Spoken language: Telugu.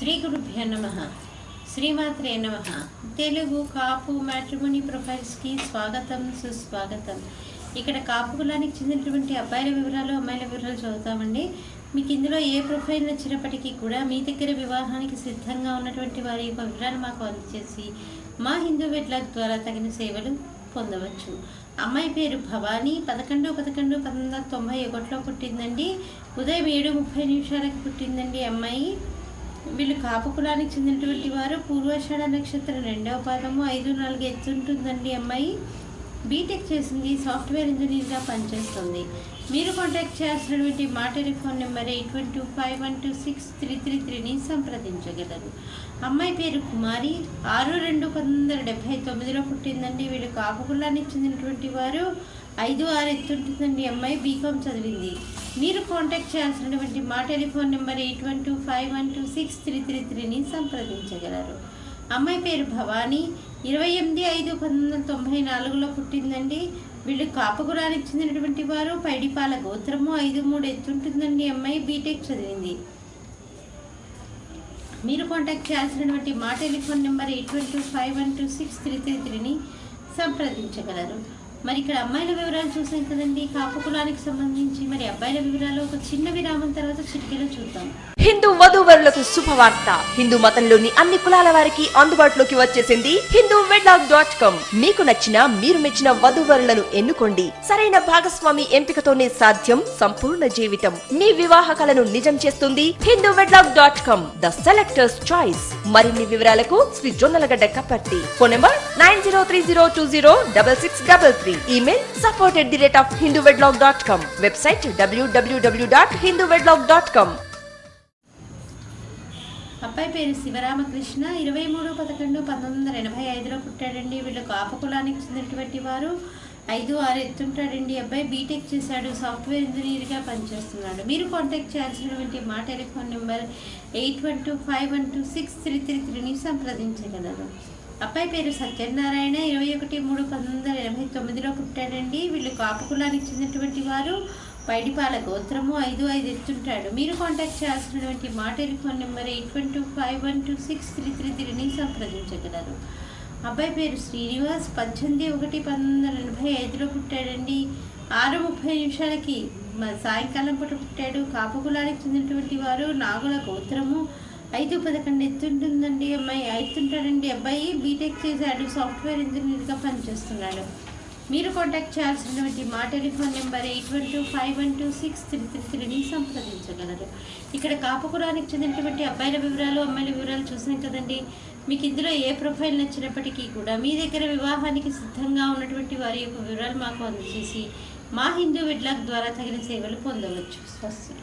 శ్రీ గురుభ్యో నమః. శ్రీమాత్రే నమః. తెలుగు కాపు మ్యాట్రిమోనీ ప్రొఫైల్స్కి స్వాగతం, సుస్వాగతం. ఇక్కడ కాపు కులానికి చెందినటువంటి అబ్బాయిల వివరాలు, అమ్మాయిల వివరాలు చదువుతామండి. మీకు ఇందులో ఏ ప్రొఫైల్ నచ్చినప్పటికీ కూడా మీ దగ్గర వివాహానికి సిద్ధంగా ఉన్నటువంటి వారి యొక్క వివరాలు మాకు అందజేసి మా హిందూ వెడ్లాక్ ద్వారా తగిన సేవలు పొందవచ్చు. అమ్మాయి పేరు భవానీ. 11/11/1991లో పుట్టిందండి. ఉదయం 7:30 పుట్టిందండి అమ్మాయి. వీళ్ళు కాపు కులానికి చెందినటువంటి వారు. పూర్వాషాఢ నక్షత్రం 2వ పాదము, 5-4 ఎత్తు ఉంటుందండి అమ్మాయి. బీటెక్ చేసింది, సాఫ్ట్వేర్ ఇంజనీర్గా పనిచేస్తుంది. మీరు కాంటాక్ట్ చేయాల్సినటువంటి మా టెలిఫోన్ నెంబర్ 8251263333ని సంప్రదించగలరు. అమ్మాయి పేరు కుమారి. 6/2/1979లో పుట్టిందండి. వీళ్ళు కాపు కులానికి చెందినటువంటి వారు. 5-6 ఎత్తు ఉంటుందండి అమ్మాయి. బీకామ్ చదివింది. మీరు కాంటాక్ట్ చేయాల్సినటువంటి మా టెలిఫోన్ నెంబర్ 8125126333ని సంప్రదించగలరు. అమ్మాయి పేరు భవానీ. 28/5/1994లో పుట్టిందండి. వీళ్ళు కాపుకులానికి చెందినటువంటి వారు. పైడిపాల గోత్రము. 5-3 ఎత్తు ఉంటుందండి అమ్మాయి. బీటెక్ చదివింది. మీరు కాంటాక్ట్ చేయాల్సినటువంటి మా టెలిఫోన్ నెంబర్ 82512633ని సంప్రదించగలరు. మరి ఇక్కడ అమ్మాయిల వివరాలు చూసాం కదండి, కాపు కులానికి సంబంధించి. మరి అబ్బాయిల వివరాలు ఒక చిన్న విరామం తర్వాత చిటికెలో చూద్దాం. హిందూ వధూవరులకు శుభవార్త. హిందూ మతంలోని అన్ని కులాల వారికి అందుబాటులోకి వచ్చేసింది హిందూ వెడ్లాక్.com. మీకు నచ్చిన, మీరు మెచ్చిన వధూవరులను ఎన్నుకోండి. సరైన భాగస్వామి ఎంపికతోనే సాధ్యం సంపూర్ణ జీవితం. మీ వివాహ కలను నిజం చేస్తుంది హిందూ వెడ్లాక్.com, ద సెలెక్టర్స్ చాయిస్. మరిన్ని వివరాలకు Shri Jonnalagadda Kaparthi. Phone number 9030206633. Email support@hindoovedlog.com. Website www.hindoovedlog.com. అబ్బాయి పేరు శివరామకృష్ణ. 23/11/1985లో పుట్టాడండి. వీళ్ళు కాపు కులానికి చెందినటువంటి వారు. 5-6 ఎత్తుంటాడండి అబ్బాయి. బీటెక్ చేశాడు, సాఫ్ట్వేర్ ఇంజనీర్గా పనిచేస్తున్నాడు. మీరు కాంటాక్ట్ చేయాల్సినటువంటి మా టెలిఫోన్ నెంబర్ 8125126333ని సంప్రదించగలరు. అబ్బాయి పేరు సత్యనారాయణ. 21/3/1989లో పుట్టాడండి. వీళ్ళు కాపు కులానికి చెందినటువంటి వారు. పైడిపాల గోత్రము. 5-5 ఎత్తుంటాడు. మీరు కాంటాక్ట్ చేయాల్సినటువంటి మా టెలిఫోన్ నెంబర్ 82512633ని సంప్రదించగలరు. అబ్బాయి పేరు శ్రీనివాస్. 18/1/1985లో పుట్టాడండి. 6:30 సాయంకాలం పూట పుట్టాడు. కాపు కులానికి చెందినటువంటి వారు. నాగుల గోత్రము. 5-11 ఎత్తుంటుందండి అమ్మాయి. ఎత్తుంటాడండి అబ్బాయి. బీటెక్ చేశాడు, సాఫ్ట్వేర్ ఇంజనీర్గా పనిచేస్తున్నాడు. మీరు కాంటాక్ట్ చేయాల్సినటువంటి మా టెలిఫోన్ నెంబర్ 82512633ని సంప్రదించగలరు. ఇక్కడ కాపు కులానికి చెందినటువంటి అబ్బాయిల వివరాలు, అమ్మాయిల వివరాలు చూసాం కదండి. మీకు ఇందులో ఏ ప్రొఫైల్ నచ్చినప్పటికీ కూడా మీ దగ్గర వివాహానికి సిద్ధంగా ఉన్నటువంటి వారి యొక్క వివరాలు మాకు అందజేసి మా హిందూ వెడ్లాక్ ద్వారా తగిన సేవలు పొందవచ్చు. స్వస్తి.